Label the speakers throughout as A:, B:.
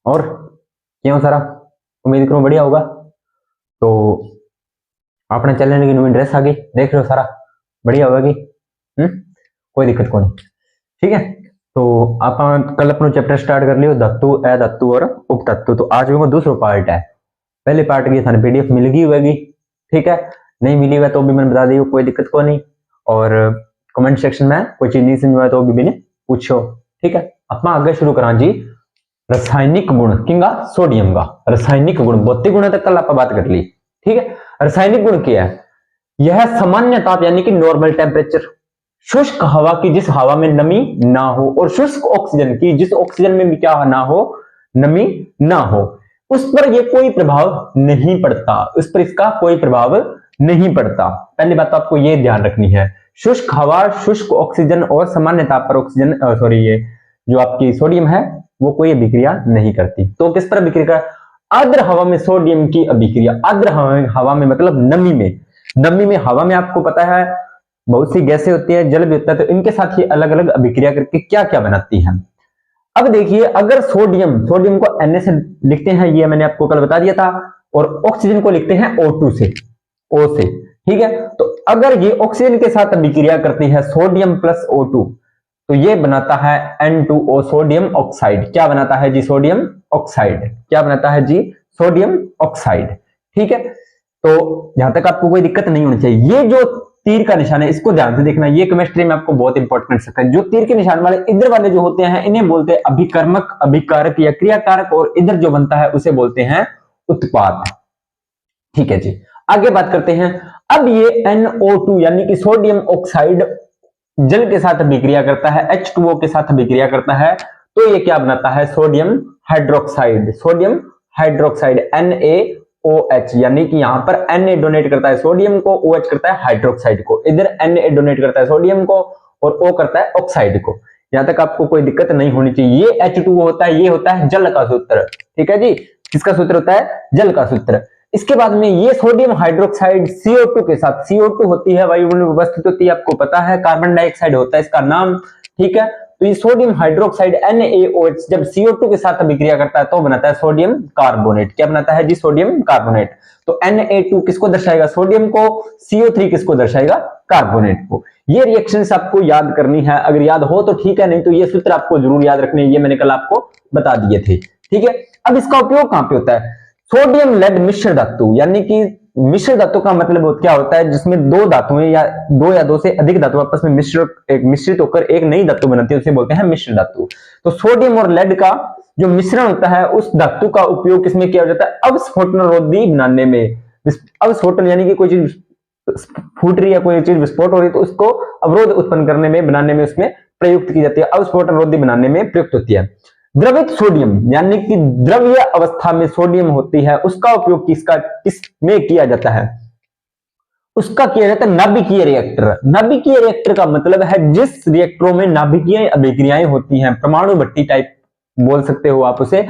A: और क्यों सारा उम्मीद करूं बढ़िया होगा। तो अपने चैनल की नई ड्रेस आ गई, देख रहे हो सारा बढ़िया होगी। कोई दिक्कत को नहीं, ठीक है। तो आप कल अपना चैप्टर स्टार्ट कर लियो धातु, अधातु और उपधातु। तो आज वो दूसरा पार्ट है। पहले पार्ट की थाने पीडीएफ मिल गई होगी, ठीक है। नहीं मिली हुआ तो भी मैंने बता दी, कोई दिक्कत को नहीं। और कमेंट सेक्शन में कोई चीज नहीं समझ में तो भी मैंने पूछो, ठीक है। अपना आगे शुरू करा जी। रासायनिक गुण किंगा सोडियम का रासायनिक गुण, भौतिक गुण तक कल आप बात कर ली, ठीक है। रासायनिक गुण क्या है? यह सामान्य ताप यानी कि नॉर्मल टेम्परेचर, शुष्क हवा की जिस हवा में नमी ना हो, और शुष्क ऑक्सीजन की जिस ऑक्सीजन में भी क्या ना हो, नमी ना हो, उस पर यह कोई प्रभाव नहीं पड़ता, उस पर इसका कोई प्रभाव नहीं पड़ता। पहली बात तो आपको यह ध्यान रखनी है, शुष्क हवा, शुष्क ऑक्सीजन और सामान्य ताप पर ऑक्सीजन सॉरी ये जो आपकी सोडियम है वो कोई अभिक्रिया नहीं करती। तो किस पर अभिक्रिया? आर्द्र हवा में सोडियम की अभिक्रिया, आर्द्र हवा में मतलब नमी में, नमी में हवा में आपको पता है बहुत सी गैसें होती है, जल भी होता है, तो इनके साथ ये अलग अलग अभिक्रिया करके क्या क्या बनाती है। अब देखिए, अगर सोडियम को Na से लिखते हैं, ये मैंने आपको कल बता दिया था, और ऑक्सीजन को लिखते हैं O2 से, O से, ठीक है। तो अगर ये ऑक्सीजन के साथ अभिक्रिया करती है सोडियम प्लस O2, तो ये बनाता है N2O सोडियम ऑक्साइड। क्या बनाता है जी? Sodium oxide. क्या बनाता है जी? सोडियम ऑक्साइड, ठीक है। तो यहां तक आपको कोई दिक्कत नहीं होनी चाहिए। ये जो तीर का निशान है इसको ध्यान से देखना, ये केमिस्ट्री में आपको बहुत इंपॉर्टेंट सकता है। जो तीर के निशान वाले इधर वाले जो होते हैं इन्हें बोलते हैं अभिकर्मक, अभिकारक या क्रियाकारक, और इधर जो बनता है उसे बोलते हैं उत्पाद, ठीक है जी। आगे बात करते हैं। अब ये NO2 यानी कि सोडियम ऑक्साइड जल के साथ अभिक्रिया करता है, H2O के साथ अभिक्रिया करता है, तो ये क्या बनाता है? Sodium hydroxide, sodium hydroxide NaOH, यानी कि यहां पर Na डोनेट करता है सोडियम को, OH करता है हाइड्रोक्साइड को, इधर Na डोनेट करता है सोडियम को और O करता है ऑक्साइड को। यहां तक आपको कोई दिक्कत नहीं होनी चाहिए। ये H2O होता है, ये होता है जल का सूत्र, ठीक है जी। किसका सूत्र होता है? जल का सूत्र। इसके बाद में ये सोडियम हाइड्रोक्साइड CO2 के साथ, CO2 होती है वायुमंडल में उपस्थित होती है, आपको पता है, कार्बन डाइऑक्साइड होता है इसका नाम, ठीक है। तो ये सोडियम हाइड्रोक्साइड NaOH जब CO2 के साथ अभिक्रिया करता है तो बनाता है सोडियम कार्बोनेट। क्या बनाता है जी? Sodium carbonate. तो Na2 किसको दर्शाएगा? सोडियम को। CO3 किसको दर्शाएगा? कार्बोनेट को। ये रिएक्शंस आपको याद करनी है, अगर याद हो तो ठीक है, नहीं तो ये सूत्र आपको जरूर याद रखने, ये मैंने कल आपको बता दिए थे, ठीक है। अब इसका उपयोग कहां पे होता है? सोडियम लेड मिश्र धातु, यानी कि मिश्र धातु का मतलब क्या होता है? जिसमें दो धातुएं या दो से अधिक धातु आपस में मिश्रित होकर एक नई धातु बनती है, उसे बोलते हैं मिश्र धातु। तो सोडियम और लेड का जो मिश्रण होता है उस धातु का उपयोग किसमें किया जाता है? अवस्फोटनरोधी बनाने में। अवस्फोटन यानी कि कोई चीज फूट रही है, कोई चीज विस्फोट हो रही है, तो उसको अवरोध उत्पन्न करने में, बनाने में उसमें प्रयुक्त की जाती है, अवस्फोटनरोधी बनाने में प्रयुक्त होती है। द्रवित सोडियम यानी कि द्रव्य अवस्था में सोडियम होती है, उसका उपयोग किसमें किया जाता है? उसका किया जाता है नाभिकीय रिएक्टर। नाभिकीय रिएक्टर का मतलब है जिस रिएक्टरों में नाभिकीय अभिक्रियाएं होती हैं, परमाणु भट्टी टाइप बोल सकते हो आप उसे,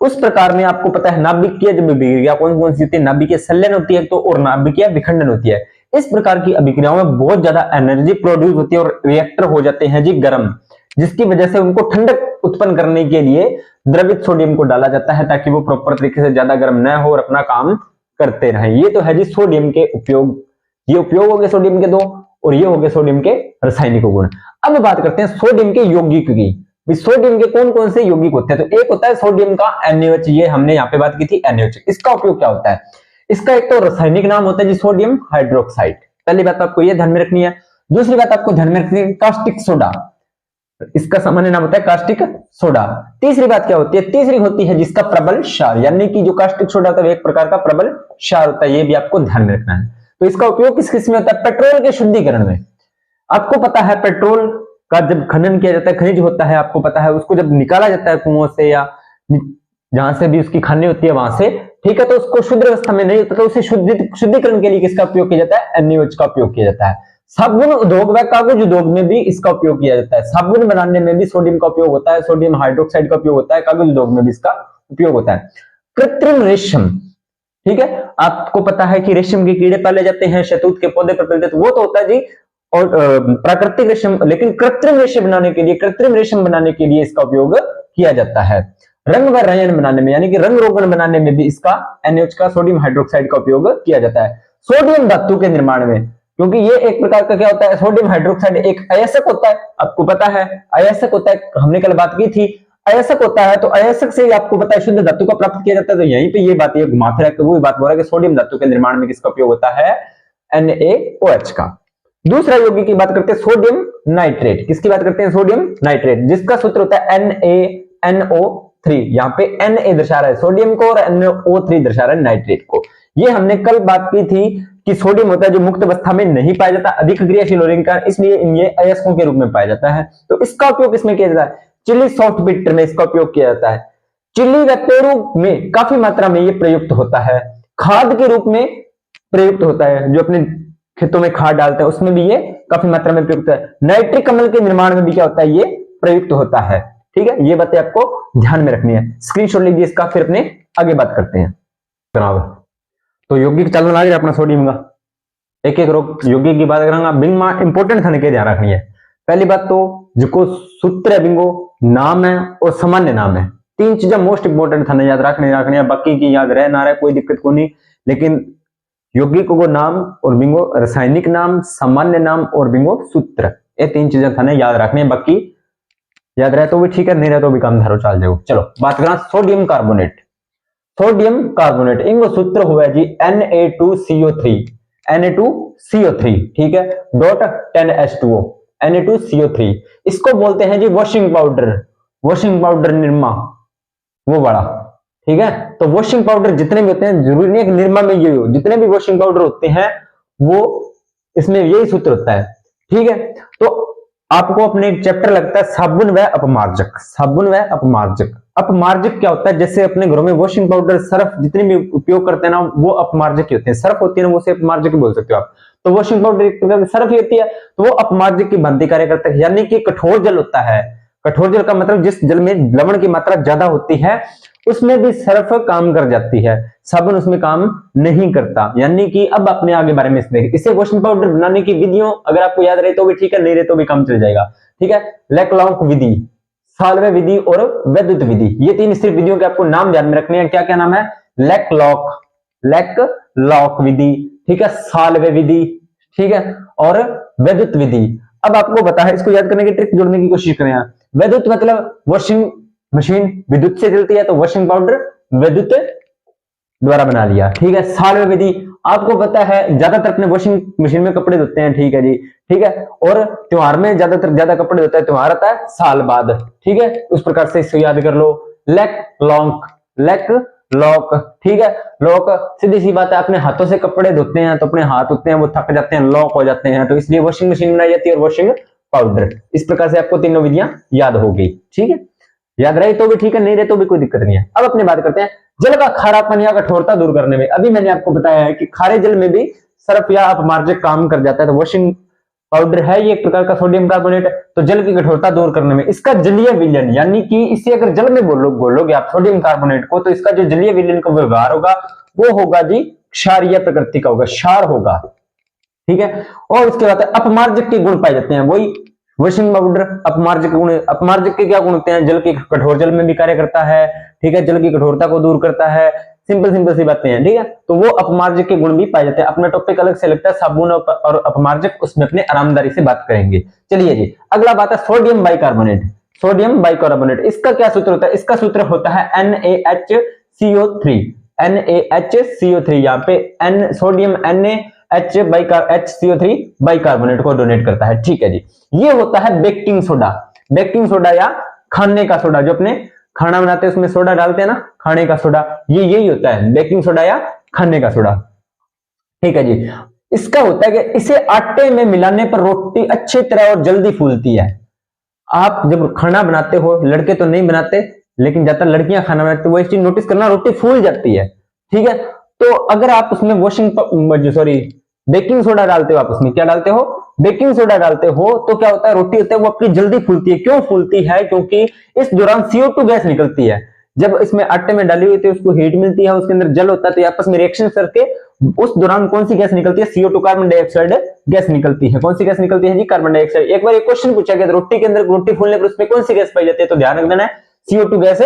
A: उस प्रकार में आपको पता है नाभिकीय जब अभिक्रिया कौन कौन सी होती है? नाभिकीय संलयन होती है तो, और नाभिकीय विखंडन होती है। इस प्रकार की अभिक्रियाओं में बहुत ज्यादा एनर्जी प्रोड्यूस होती है और रिएक्टर हो जाते हैं जी गर्म, जिसकी वजह से उनको ठंडक उत्पन्न करने के लिए द्रवित सोडियम को डाला जाता है ताकि वो प्रॉपर तरीके से ज्यादा गर्म न हो और अपना काम करते रहें। ये तो है जी सोडियम के उपयोग। ये उपयोग हो गए सोडियम के दो, और ये हो गए सोडियम के रासायनिक गुण। अब बात करते हैं सोडियम के यौगिक की। सोडियम के कौन कौन से यौगिक होते हैं? तो एक होता है सोडियम का NaOH, ये हमने यहाँ पे बात की थी NaOH। इसका उपयोग क्या होता है? इसका एक तो रासायनिक नाम होता है जी सोडियम हाइड्रोक्साइड। पहली बात आपको ये ध्यान में रखनी है। दूसरी बात आपको ध्यान में रखनी है कास्टिक सोडा, इसका सामान्य नाम होता है कास्टिक सोडा। तीसरी बात क्या होती है? तीसरी होती है जिसका प्रबल क्षार, यानी कि जो कास्टिक सोडा होता है एक प्रकार का प्रबल क्षार होता है, ये भी आपको ध्यान में रखना है। तो इसका उपयोग किस किस में होता है? पेट्रोल के शुद्धिकरण में। आपको पता है पेट्रोल का जब खनन किया जाता है, खनिज होता है, आपको पता है, उसको जब निकाला जाता है कुओं से या जहां से भी उसकी खानी होती है वहां से, ठीक है, तो उसको शुद्ध अवस्था में नहीं होता, तो उसे शुद्धिकरण के लिए किसका उपयोग किया जाता है? NaOH का उपयोग किया जाता है। साबुन उद्योग व कागज उद्योग में भी इसका उपयोग किया जाता है। साबुन बनाने में भी सोडियम का उपयोग होता है, सोडियम हाइड्रोक्साइड का उपयोग होता है, कागज उद्योग में भी इसका उपयोग होता है। कृत्रिम रेशम, ठीक है, आपको पता है कि रेशम के कीड़े पाले जाते हैं, शहतूत के पौधे पर पाले जाते हैं, वो तो होता है जी और प्राकृतिक रेशम, लेकिन कृत्रिम रेशम बनाने के लिए इसका उपयोग किया जाता है। रंग व रंजन बनाने में यानी कि रंग रोगन बनाने में भी इसका NaOH का सोडियम हाइड्रोक्साइड का उपयोग किया जाता है। सोडियम धातु के निर्माण में, क्योंकि ये एक प्रकार का क्या होता है, सोडियम हाइड्रोक्साइड एक अयस्क होता है, आपको पता है अयस्क होता है, हमने कल बात की थी अयस्क होता है, तो अयस्क से आपको पता है शुद्ध धातु का प्राप्त किया जाता है। तो यहीं पे ये बात ये घुमा फिरा के वो बात बोल रहा है कि सोडियम धातु के निर्माण में किसका उपयोग होता है, NaOH का। दूसरा यौगिक की बात करते हैं सोडियम नाइट्रेट। किसकी बात करते हैं, सोडियम नाइट्रेट, जिसका सूत्र होता है NaNO3। यहाँ पे Na दर्शा रहा है सोडियम को और NO3 दर्शा रहा है नाइट्रेट को। ये हमने कल बात की थी कि सोडियम होता है जो मुक्त अवस्था में नहीं पाया जाता, अधिक क्रियाशील होने के कारण, इसलिए ये अयस्कों के रूप में पाया जाता है। तो इसका उपयोग इसमें किया जाता है, चिली सॉफ्ट बिटर में इसका उपयोग किया जाता है। चिली व पेरू में काफी मात्रा में ये प्रयुक्त होता है, खाद के रूप में प्रयुक्त होता है, जो अपने खेतों में खाद डालते हैं उसमें भी ये काफी मात्रा में प्रयुक्त है। नाइट्रिक अम्ल के निर्माण में भी क्या होता है, ये प्रयुक्त होता है। ठीक है, ये बातें आपको ध्यान में रखनी है, स्क्रीनशॉट लीजिए इसका, फिर अपने आगे बात करते हैं। तो यौगिक चलन आ गया अपना सोडियम का, एक एक यौगिक की बात करेंगे, बिंग इंपोर्टेंट थाने के ध्यान रखनी है। पहली बात तो जिसको सूत्र है बिंगो नाम है और सामान्य नाम है, तीन चीजें मोस्ट इंपोर्टेंट थाने याद रखनी है, बाकी की याद रहे ना रहे कोई दिक्कत को नहीं, लेकिन यौगिकों को नाम और बिंगो रासायनिक नाम, सामान्य नाम और बिंगो सूत्र, ये तीन चीजें थाने याद रखनी है। बाकी याद रहे तो भी ठीक है, नहीं रहे तो भी काम धारो चाल जाओ। चलो बात करें सोडियम कार्बोनेट। सोडियम कार्बोनेट इनको सूत्र हुआ है जी Na2CO3, Na2CO3, ठीक है, डॉट 10H2O, Na2CO3। इसको बोलते हैं जी वॉशिंग पाउडर निरमा, वो बड़ा, ठीक है। तो वॉशिंग पाउडर जितने भी होते हैं, जरूरी नहीं है कि निरमा में ये हो, जितने भी वॉशिंग पाउडर होते हैं वो इसमें यही सूत्र होता है, ठीक है। तो आपको अपने एक चैप्टर लगता है साबुन व अपमार्जक। साबुन व अपमार्जक, अपमार्जक क्या होता है, जैसे अपने घरों में वॉशिंग पाउडर सर्फ जितने भी उपयोग करते हैं ना, वो अपमार्जक ही होते हैं। सर्फ होती है ना, वो से अपमार्जक बोल सकते हो आप। तो वॉशिंग पाउडर एक प्रकार की सर्फ ही होती है, तो वो अपमार्जक की भांति कार्य करता है। यानी कि कठोर जल होता है, कठोर जल का मतलब जिस जल में लवण की मात्रा ज्यादा होती है उसमें भी सर्फ काम कर जाती है, साबुन उसमें काम नहीं करता। यानी कि अब अपने आगे बारे में देखें, इसे वॉशिंग पाउडर बनाने की विधियों अगर आपको याद रहे तो भी ठीक है, नहीं रहे तो भी काम चल जाएगा, ठीक है। लेकलॉक विधि, साल्वे विधि और वैद्युत विधि, ये तीन सिर्फ विधियों के आपको नाम ध्यान में रखने हैं। क्या क्या नाम है, लेकलॉक विधि, ठीक है, साल्वे विधि, ठीक है, और वैद्युत विधि। अब आपको पता है, इसको याद करने की ट्रिक जोड़ने की कोशिश करें। वैद्युत मतलब वॉशिंग मशीन विद्युत से चलती है, तो वॉशिंग पाउडर विद्युत द्वारा बना लिया, ठीक है। साल्वे विधि आपको पता है, ज्यादातर अपने वॉशिंग मशीन में कपड़े धोते हैं, ठीक है जी, ठीक है। और त्योहार में ज्यादा कपड़े धोते हैं, त्योहार आता है साल बाद, ठीक है। उस प्रकार से इसको याद कर लो, लेकलॉक, ठीक है। लॉक सीधी सी बात है, अपने हाथों से कपड़े धोते हैं तो अपने हाथ होते हैं वो थक जाते हैं, लॉक हो जाते हैं, तो इसलिए वॉशिंग मशीन बनाई जाती है और वॉशिंग पाउडर। इस प्रकार से आपको तीनों विधियां याद हो गई, ठीक है। याद रहे तो भी ठीक है, नहीं रहे तो भी कोई दिक्कत नहीं है। अब अपनी बात करते हैं जल का खारापन या कठोरता दूर करने में। अभी मैंने आपको बताया है कि खारे जल में भी सर्फ या अपमार्जक काम कर जाता है, तो वॉशिंग पाउडर है ये एक प्रकार का सोडियम कार्बोनेट, तो जल की कठोरता दूर करने में इसका जलीय विलयन, यानी कि इसे अगर जल में बोलोगे आप सोडियम कार्बोनेट को, तो इसका जो जलीय विलयन का व्यवहार होगा वो होगा जी क्षारीय प्रकृति का होगा, क्षार होगा, ठीक है। और उसके बाद अपमार्जक के गुण पाए जाते हैं, वही वॉशिंग पाउडर अपमार्जक गुण। अपमार्जक के क्या गुण होते हैं, जल के कठोर जल में भी कार्य करता है, ठीक है, जल की कठोरता को दूर करता है, सिंपल सी बातें हैं, ठीक है। तो वो अपमार्जक के गुण भी पाए जाते हैं। अपना टॉपिक अलग से लगता है साबुन और अपमार्जक, उसमें अपने आरामदारी से बात करेंगे। चलिए जी, अगला बात है सोडियम बाइकार्बोनेट। सोडियम बाइकार्बोनेट, इसका क्या सूत्र होता है, इसका सूत्र होता है NaHCO3, NaHCO3। यहाँ पे N सोडियम HCO3 बाइकार्बोनेट को डोनेट करता है, ठीक है जी। ये होता है बेकिंग सोडा या खाने का सोडा, जो अपने खाना बनाते हैं उसमें सोडा डालते हैं ना, खाने का सोडा, ये यही होता है बेकिंग सोडा या खाने का सोडा, ठीक है जी। इसका होता है कि इसे आटे में मिलाने पर रोटी अच्छी तरह और जल्दी फूलती है। आप जब खाना बनाते हो, लड़के तो नहीं बनाते लेकिन ज्यादातर लड़कियां खाना बनाती है, वो एक चीज नोटिस करना, रोटी फूल जाती है, ठीक है। तो अगर आप उसमें बेकिंग सोडा डालते हो, आप उसमें क्या डालते हो, बेकिंग सोडा डालते हो, तो क्या होता है, रोटी होता है वो आपकी जल्दी फूलती है। क्यों फूलती है, क्योंकि इस दौरान CO2 गैस निकलती है। जब इसमें आटे में डाली हुई थी उसको हीट मिलती है, उसके अंदर जल होता है, तो आपस में रिएक्शन करके उस दौरान कौन सी गैस निकलती है, CO2 कार्बन डाइऑक्साइड गैस निकलती है। कौन सी गैस निकलती है जी, कार्बन डाइऑक्साइड। एक बार एक क्वेश्चन पूछा गया रोटी के अंदर रोटी फूलने पर उसमें कौन सी गैस पाई जाती है, तो ध्यान रख देना है CO2 गैस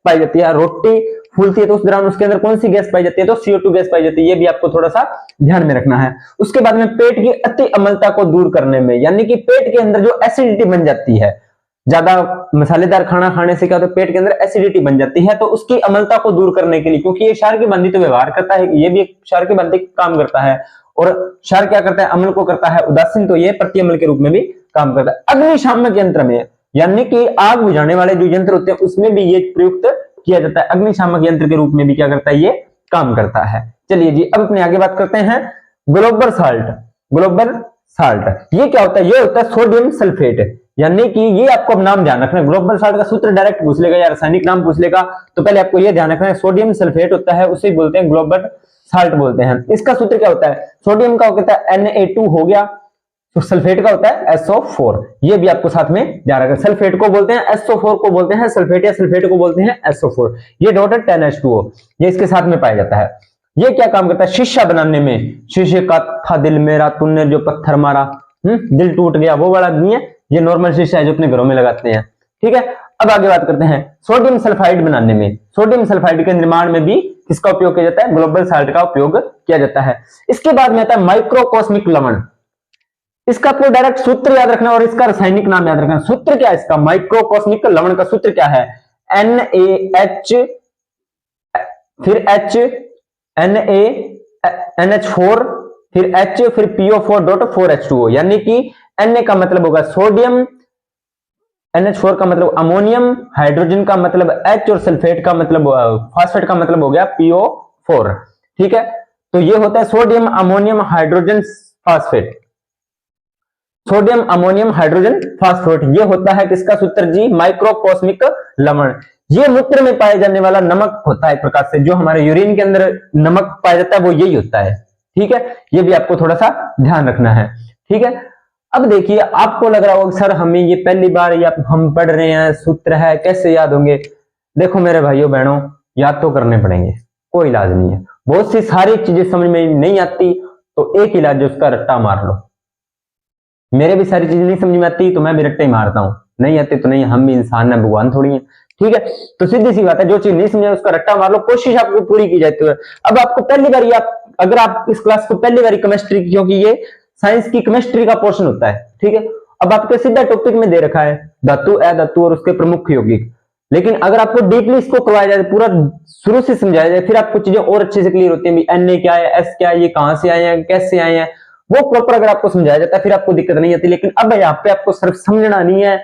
A: पाई जाती है, रोटी फूलती है तो उस दौरान उसके अंदर कौन सी गैस पाई जाती है, तो CO2 गैस पाई जाती है। ये भी आपको थोड़ा सा ध्यान में रखना है। उसके बाद में पेट की अति अम्लता को दूर करने में, यानी कि पेट के अंदर जो एसिडिटी बन जाती है, ज्यादा मसालेदार खाना खाने से क्या होता है, पेट के अंदर एसिडिटी बन जाती है, तो उसकी अम्लता को दूर करने के लिए, क्योंकि ये क्षार की बंधित व्यवहार करता है, ये भी एक क्षार की बंधित काम करता है। और क्षार क्या करता है, अम्ल को करता है उदासीन, तो ये प्रति अम्ल के रूप में भी काम करता है। अग्निशामक यंत्र में, यानी कि आग बुझाने वाले जो यंत्र होते हैं उसमें भी ये प्रयुक्त किया जाता है। अग्निशामक यंत्र के रूप में भी क्या करता है, ये काम करता है। चलिए जी, अब अपने आगे बात करते हैं ग्लोबल साल्ट। ग्लोबल साल्ट ये क्या होता है, ये होता है सोडियम सल्फेट, यानी कि ये आपको अब नाम ध्यान रखना है। ग्लोबल साल्ट का सूत्र डायरेक्ट पूछ लेगा या रासायनिक नाम पूछ लेगा, तो पहले आपको ये ध्यान रखना है सोडियम सल्फेट होता है, उसे बोलते हैं ग्लोबल साल्ट बोलते हैं। इसका सूत्र क्या होता है, सोडियम का होता है Na2 हो गया, तो सल्फेट का होता है SO4। ये भी आपको साथ में ध्यान रखना, सल्फेट को बोलते हैं SO4 को बोलते हैं सल्फेट, या सल्फेट को बोलते हैं SO4। ये डॉट है 10H2O, ये इसके साथ में पाया जाता है। ये क्या काम करता है, शीशा बनाने में। शीशे का था दिल मेरा, तूने जो पत्थर मारा, दिल टूट गया, वो वाला नहीं है, ये नॉर्मल शीशा है जो अपने घरों में लगाते हैं। ठीक है, अब आगे बात करते हैं सोडियम सल्फाइड बनाने में। सोडियम सल्फाइड के निर्माण में भी किसका उपयोग किया जाता है, ग्लोबल साल्ट का उपयोग किया जाता है। इसके बाद में आता है माइक्रोकॉस्मिक लवण। इसका आपको डायरेक्ट सूत्र याद रखना और इसका रासायनिक नाम याद रखना। सूत्र क्या है इसका, माइक्रोकॉस्मिक लवण का सूत्र क्या है, NaH, फिर H, NaNH4, फिर H, फिर PO4.4H2O, यानी कि Na का मतलब होगा सोडियम, NH4 का मतलब अमोनियम, हाइड्रोजन का मतलब H, और सल्फेट का मतलब फास्फेट का मतलब हो गया PO4। ठीक है, तो ये होता है sodium ammonium hydrogen phosphate, sodium ammonium hydrogen phosphate. ये होता है किसका सूत्र जी, माइक्रोकॉस्मिक लवण। ये मूत्र में पाए जाने वाला नमक होता है एक प्रकार से, जो हमारे यूरिन के अंदर नमक पाया जाता है वो यही होता है। ठीक है, ये भी आपको थोड़ा सा ध्यान रखना है। ठीक है, अब देखिए आपको लग रहा होगा सर हमें ये पहली बार या हम पढ़ रहे हैं, सूत्र है कैसे याद होंगे। देखो मेरे भाइयों बहनों, याद तो करने पड़ेंगे, कोई इलाज नहीं है। बहुत सी सारी चीजें समझ में नहीं आती तो एक इलाज है उसका रट्टा मार लो। मेरे भी सारी चीजें नहीं समझ में आती तो मैं भी रट्टे ही मारता हूँ, नहीं आती तो नहीं, हम भी इंसान है, भगवान थोड़ी है। ठीक है, तो सीधी सी बात है, जो चीज नहीं समझे उसका रट्टा मार लो, कोशिश आपको पूरी की जाती है। अब आपको पहली बार अगर आप इस क्लास को पहली बार केमिस्ट्री, क्योंकि ये साइंस की केमिस्ट्री का पोर्शन होता है, ठीक है, अब आपके सीधा टॉपिक में दे रखा है धातु, अधातु और उसके प्रमुख यौगिक। लेकिन अगर आपको डीपली इसको करवाया जाए, पूरा शुरू से समझाया जाए, फिर आपको चीजें और अच्छे से क्लियर होती हैं। Na क्या है, S क्या है, ये कहां से आए हैं, कैसे आए हैं, वो प्रॉपर अगर आपको समझाया जाता है फिर आपको दिक्कत नहीं आती। लेकिन अब यहाँ पे आपको सिर्फ समझना नहीं है,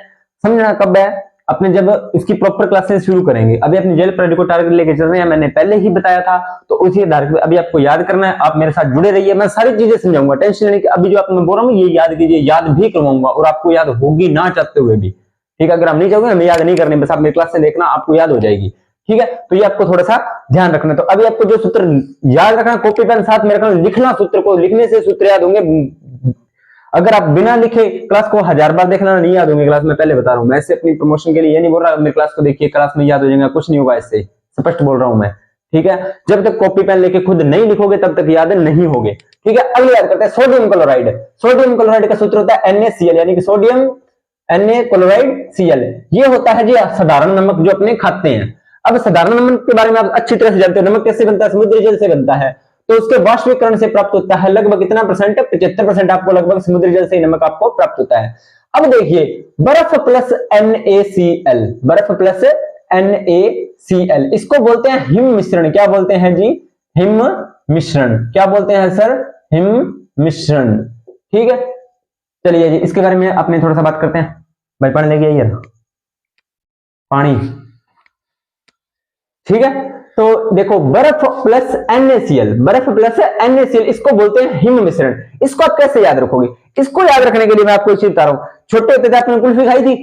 A: समझना कब है, अपने जब इसकी प्रॉपर क्लासेस शुरू करेंगे। अभी अपनी जेल पढ़ाई को टारगेट लेके चल रहे हैं, मैंने पहले ही बताया था, तो उसी आधार पर अभी आपको याद करना है। आप मेरे साथ जुड़े रहिए, मैं सारी चीजें समझाऊंगा, टेंशन लेने की। अभी जो आपको मैं बोल रहा हूँ ये याद कीजिए, याद भी करवाऊंगा और आपको याद होगी ना चाहते हुए भी। ठीक है, अगर आप नहीं चाहोगे हमें याद नहीं करने, बस आप मेरी क्लास से देखना, आपको याद हो जाएगी। ठीक है, तो ये आपको थोड़ा सा ध्यान रखना। तो अभी आपको जो सूत्र याद रखना, कॉपी पेन साथ में रखना, लिखना, सूत्र को लिखने से सूत्र याद होंगे। अगर आप बिना लिखे क्लास को 1000 बार देखना नहीं याद होंगे क्लास में, पहले बता रहा हूं मैं। ऐसे अपनी प्रमोशन के लिए ये नहीं बोल रहा मेरी क्लास को देखिए क्लास में याद हो जाएगा, कुछ नहीं होगा, ऐसे स्पष्ट बोल रहा हूं मैं। ठीक है, जब तक कॉपी पेन लेके खुद नहीं लिखोगे तब तक याद नहीं होगे। ठीक है, अगले याद करते हैं सोडियम क्लोराइड। सोडियम क्लोराइड का सूत्र होता है NaCl, यानी कि सोडियम Na क्लोराइड Cl। ये होता है जी साधारण नमक जो अपने खाते हैं। अब साधारण नमक के बारे में आप अच्छी तरह से जानते हो, नमक कैसे बनता है, समुद्री जल से बनता है, तो उसके वाष्पीकरण से प्राप्त होता है। लगभग कितना परसेंट, 75% आपको लगभग समुद्री जल से नमक आपको प्राप्त होता है। अब देखिए बर्फ प्लस NaCl, बर्फ प्लस NaCl, इसको बोलते हैं हिम मिश्रण। क्या बोलते हैं जी, हिम मिश्रण। क्या बोलते हैं सर, हिम मिश्रण। ठीक है, चलिए जी इसके बारे में अपने थोड़ा सा बात करते हैं। भाई पढ़ लेंगे ये पानी। ठीक है, तो देखो बर्फ प्लस NaCl, बर्फ प्लस NaCl, इसको बोलते हैं हिम मिश्रण। इसको आप कैसे याद रखोगे, इसको याद रखने के लिए मैं आपको एक चीज बता रहा हूं। छोटे होते थे आपने कुल्फी खाई थी,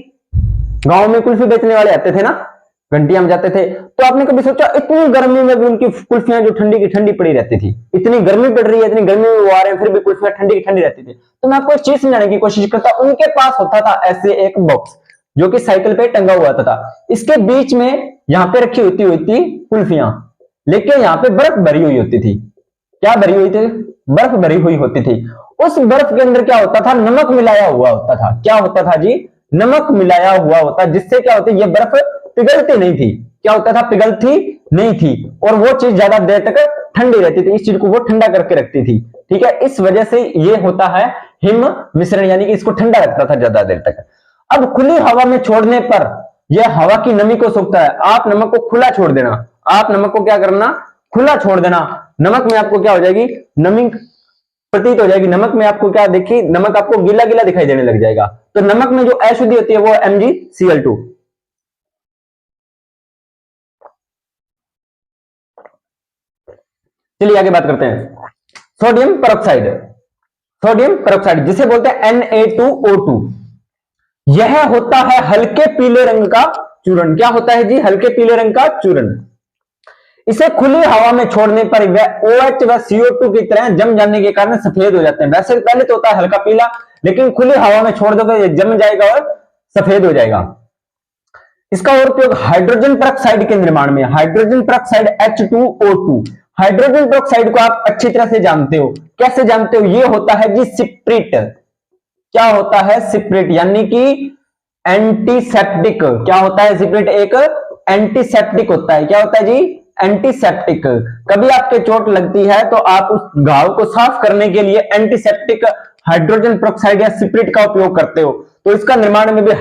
A: गांव में कुल्फी बेचने वाले आते थे ना, घंटियां में जाते थे, तो आपने कभी सोचा इतनी गर्मी में भी उनकी कुल्फियां जो ठंडी की ठंडी पड़ी रहती थी, इतनी गर्मी पड़ रही है, इतनी गर्मी में वो आ रहे हैं फिर भी कुल्फियां ठंडी की ठंडी रहती थी। तो मैं आपको एक चीज समझाने की कोशिश करता, उनके पास होता था ऐसे एक बॉक्स जो कि साइकिल पे टंगा हुआ था, इसके बीच में यहाँ पे रखी होती थी कुल्फियां, लेकिन यहाँ पे बर्फ भरी हुई होती थी। क्या भरी हुई थी, बर्फ भरी हुई होती थी। उस बर्फ के अंदर क्या होता था, नमक मिलाया हुआ होता था। क्या होता था जी, नमक मिलाया हुआ होता, जिससे क्या होती, ये बर्फ पिघलती नहीं थी। क्या होता था, पिघलती नहीं थी और वो चीज ज्यादा देर तक ठंडी रहती थी, इस चीज को वो ठंडा करके रखती थी। ठीक है, इस वजह से ये होता है हिम मिश्रण, यानी कि इसको ठंडा रखता था ज्यादा देर तक। अब खुली हवा में छोड़ने पर यह हवा की नमी को सोखता है। आप नमक को खुला छोड़ देना, आप नमक को क्या करना, खुला छोड़ देना, नमक में आपको क्या हो जाएगी, नमी प्रतीत हो जाएगी। नमक में आपको क्या देखिए, नमक आपको गीला गीला दिखाई देने लग जाएगा। तो नमक में जो अशुद्धि होती है वो MgCl2। चलिए आगे बात करते हैं। सोडियम पेरोक्साइड, सोडियम पेरोक्साइड जिसे बोलते हैं Na2O2, यह होता है हल्के पीले रंग का चूर्ण। क्या होता है जी, हल्के पीले रंग का चूर्ण। इसे खुली हवा में छोड़ने पर वह OH व CO2 की तरह जम जाने के कारण सफेद हो जाते हैं। वैसे पहले तो होता है हल्का पीला, लेकिन खुली हवा में छोड़ दोगे ये जम जाएगा और सफेद हो जाएगा। इसका और उपयोग हाइड्रोजन पेरोक्साइड के निर्माण में, hydrogen peroxide H2O2, hydrogen peroxide को आप अच्छी तरह से जानते हो। कैसे जानते हो, ये होता है जी सिप्रिट। क्या होता है, सिप्रिट, यानी कि एंटीसेप्टिक। क्या होता है सिप्रिट, एक एंटीसेप्टिक होता है। क्या होता है जी, एंटीसेप्टिक। कभी आपके चोट लगती है तो आप उस घाव को साफ करने के लिए एंटीसेप्टिक हाइड्रोजन पेरोक्साइड या सिप्रिट का उपयोग करते हो। तो इसका निर्माण में भी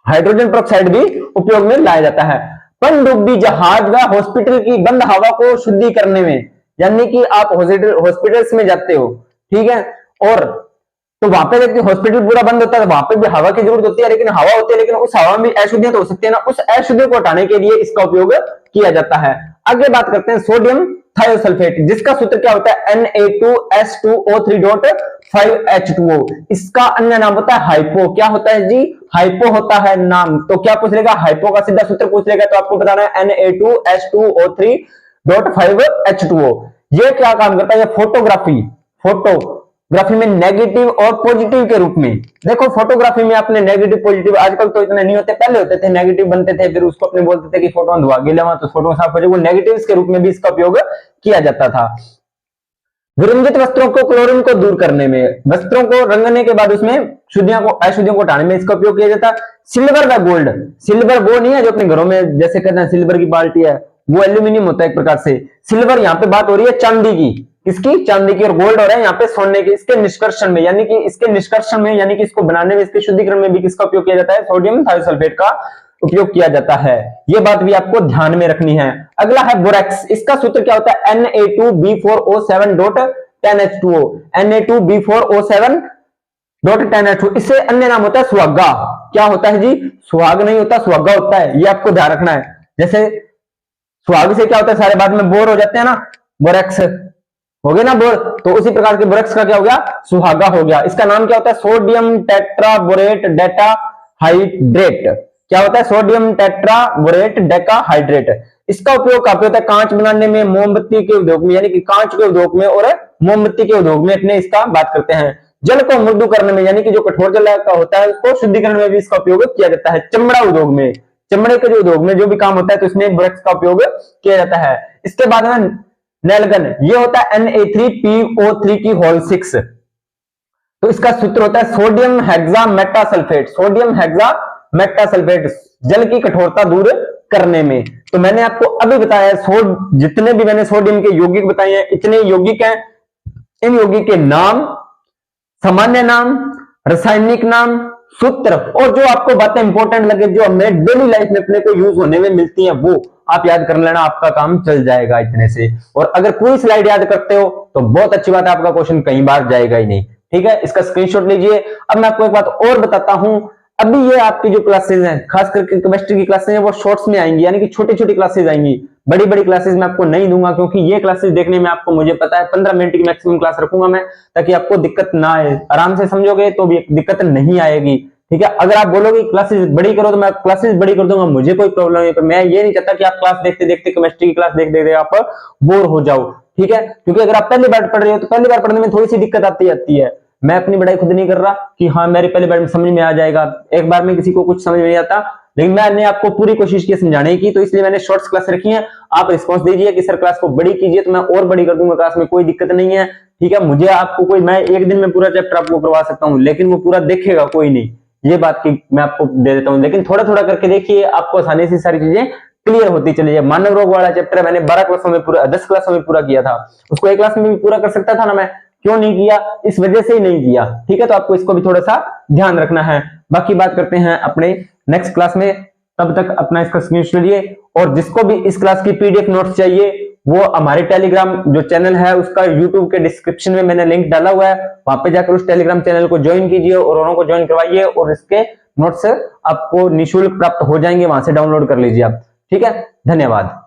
A: हाइड्रोजन पेरोक्साइड भी उपयोग में लाया जाता है। पनडुब्बी जहाज व हॉस्पिटल की बंद हवा को शुद्धि करने में, यानी कि आप हॉस्पिटल्स में जाते हो, ठीक है, और तो वहां पे देखिए हॉस्पिटल पूरा बंद होता है, वहां पे भी हवा की जरूरत होती है, लेकिन हवा होती है, लेकिन उस हवा में अशुद्धियां तो हो सकती है ना, उस अशुद्धियों को हटाने के लिए इसका उपयोग किया जाता है। आगे बात करते हैं सोडियम थायोसल्फेट, जिसका सूत्र क्या होता है, Na2S2O3.5H2O। इसका अन्य नाम होता है हाइपो। क्या होता है जी, हाइपो होता है नाम। तो क्या पूछ लेगा, हाइपो का सीधा सूत्र पूछ लेगा, तो आपको बताना है Na2S2O3.5H2O। ये क्या काम करता है, ये फोटोग्राफी में नेगेटिव और पॉजिटिव के रूप में। देखो फोटोग्राफी में आपने नेगेटिव पॉजिटिव, आजकल तो इतने नहीं होते, पहले होते थे, नेगेटिव बनते थे, फिर उसको अपने बोलते थे कि फोटो धुआ गया तो फोटो साफ हो जाए, वो नेगेटिव्स के रूप में भी इसका उपयोग किया जाता था। विरंजित वस्त्रों को क्लोरीन को दूर करने में, वस्त्रों को रंगने के बाद उसमें शुद्धियों को अशुद्धियों को हटाने में इसका उपयोग किया जाता है। सिल्वर व गोल्ड, सिल्वर वो नहीं है जो अपने घरों में जैसे कहते हैं सिल्वर की बाल्टी है, वो एल्यूमिनियम होता है एक प्रकार से। सिल्वर यहाँ पे बात हो रही है चांदी की, किसकी, चांदी की, और गोल्ड हो रहा है यहाँ पे सोने की। इसके निष्कर्षण में, यानी कि इसको बनाने में, इसके शुद्धिकरण में भी किसका उपयोग किया जाता है, सोडियम थायोसल्फेट का उपयोग किया जाता है। ये बात भी आपको ध्यान में रखनी है। अगला है बोरेक्स, इसका सूत्र क्या होता है, Na2B4O7.10H2O, Na2B4O7.10H2O। इससे अन्य नाम होता है सुहागा। क्या होता है जी, सुहाग नहीं होता, सुहागा होता है, ये आपको ध्यान रखना है। जैसे सुहाग से क्या होता है, सारे बाद में बोर हो जाते हैं ना, बोरेक्स हो गए ना बोर, तो उसी प्रकार के बोरेक्स का क्या हो गया, सुहागा हो गया। इसका नाम क्या होता है, सोडियम टेट्राबोरेट डेटाहाइड्रेट। क्या होता है, सोडियम टेट्राबोरेट डेकाहाइड्रेट। इसका उपयोग काफी होता है कांच बनाने में, मोमबत्ती के उद्योग में, यानी कि कांच के उद्योग में और मोमबत्ती के उद्योग में अपने इसका बात करते हैं। जल को मृदु करने में, यानी कि जो कठोर जल का होता है उसको शुद्धिकरण में भी इसका उपयोग किया जाता है। चमड़ा उद्योग में, चमड़े के जो उद्योग में जो भी काम होता है तो इसमें बोरेक्स का उपयोग किया जाता है। इसके बाद में नेलगन, ये होता है Na3PO3 की होल 6। तो इसका सूत्र होता है सोडियम हेक्सामेटासल्फेट, सोडियम हेक्सामेटासल्फेट, जल की कठोरता दूर करने में। तो मैंने आपको अभी बताया, जितने भी मैंने सोडियम के यौगिक बताए हैं, इतने यौगिक हैं। इन यौगिक के नाम, सामान्य नाम, रासायनिक नाम, सूत्र और जो आपको बातें इंपॉर्टेंट लगे, जो हमें डेली लाइफ में अपने को यूज होने में मिलती हैं, वो आप याद कर लेना, आपका काम चल जाएगा इतने से। और अगर पूरी स्लाइड याद करते हो तो बहुत अच्छी बात है, आपका क्वेश्चन कई बार जाएगा ही नहीं। ठीक है, इसका स्क्रीनशॉट लीजिए। अब मैं आपको एक बात और बताता हूं, अभी ये आपकी जो क्लासेस हैं, खास करके केमिस्ट्री की क्लासेस हैं, वो शॉर्ट्स में आएंगी, यानी कि छोटी छोटी क्लासेस आएंगी। बड़ी बड़ी क्लासेस में आपको नहीं दूंगा, क्योंकि ये क्लासेस देखने में आपको, मुझे पता है 15 मिनट की मैक्सिमम क्लास रखूंगा मैं, ताकि आपको दिक्कत ना आए। आराम से समझोगे तो भी दिक्कत नहीं आएगी। ठीक है, अगर आप बोलोगे क्लासेस बड़ी करो तो मैं क्लासेस बड़ी कर दूंगा, मुझे कोई प्रॉब्लम नहीं। पर मैं ये नहीं चाहता कि आप क्लास देखते देखते, केमिस्ट्री की क्लास देखते देखते आप बोर हो जाओ। ठीक है, क्योंकि अगर आप पहली बार पढ़ रहे हो तो पहली बार पढ़ने में थोड़ी सी दिक्कत आती है। मैं अपनी पढ़ाई खुद नहीं कर रहा कि हाँ मेरी पहली बार में समझ में आ जाएगा, एक बार में किसी को कुछ समझ में नहीं आता, लेकिन मैंने आपको पूरी कोशिश की समझाने की, तो इसलिए मैंने शॉर्ट्स क्लास रखी है। आप रिस्पॉन्स दीजिए कि सर क्लास को बड़ी कीजिए, तो मैं और बड़ी कर दूंगा क्लास में, कोई दिक्कत नहीं है। ठीक है, मुझे आपको कोई, मैं एक दिन में पूरा चैप्टर आपको करवा सकता हूँ, लेकिन वो पूरा देखेगा कोई नहीं, ये बात की मैं आपको दे देता हूँ। लेकिन थोड़ा थोड़ा करके देखिए, आपको आसानी से सारी चीजें क्लियर होती चली जाए। मानव रोग वाला चैप्टर मैंने 12 क्लासों में पूरा, 10 क्लासों में पूरा किया था, उसको एक क्लास में भी पूरा कर सकता था ना मैं, क्यों नहीं किया? इस वजह से ही नहीं किया। ठीक है, तो आपको इसको भी थोड़ा सा ध्यान रखना है। बाकी बात करते हैं अपने नेक्स्ट क्लास में, तब तक अपना इसका स्क्रीनशॉट लीजिए। और जिसको भी इस क्लास की पीडीएफ नोट्स चाहिए वो हमारे टेलीग्राम जो चैनल है उसका यूट्यूब के डिस्क्रिप्शन में मैंने लिंक डाला हुआ है, वहां पे जाकर उस टेलीग्राम चैनल को ज्वाइन कीजिए और औरों को ज्वाइन करवाइए, और इसके नोट्स आपको निःशुल्क प्राप्त हो जाएंगे, वहां से डाउनलोड कर लीजिए आप। ठीक है, धन्यवाद।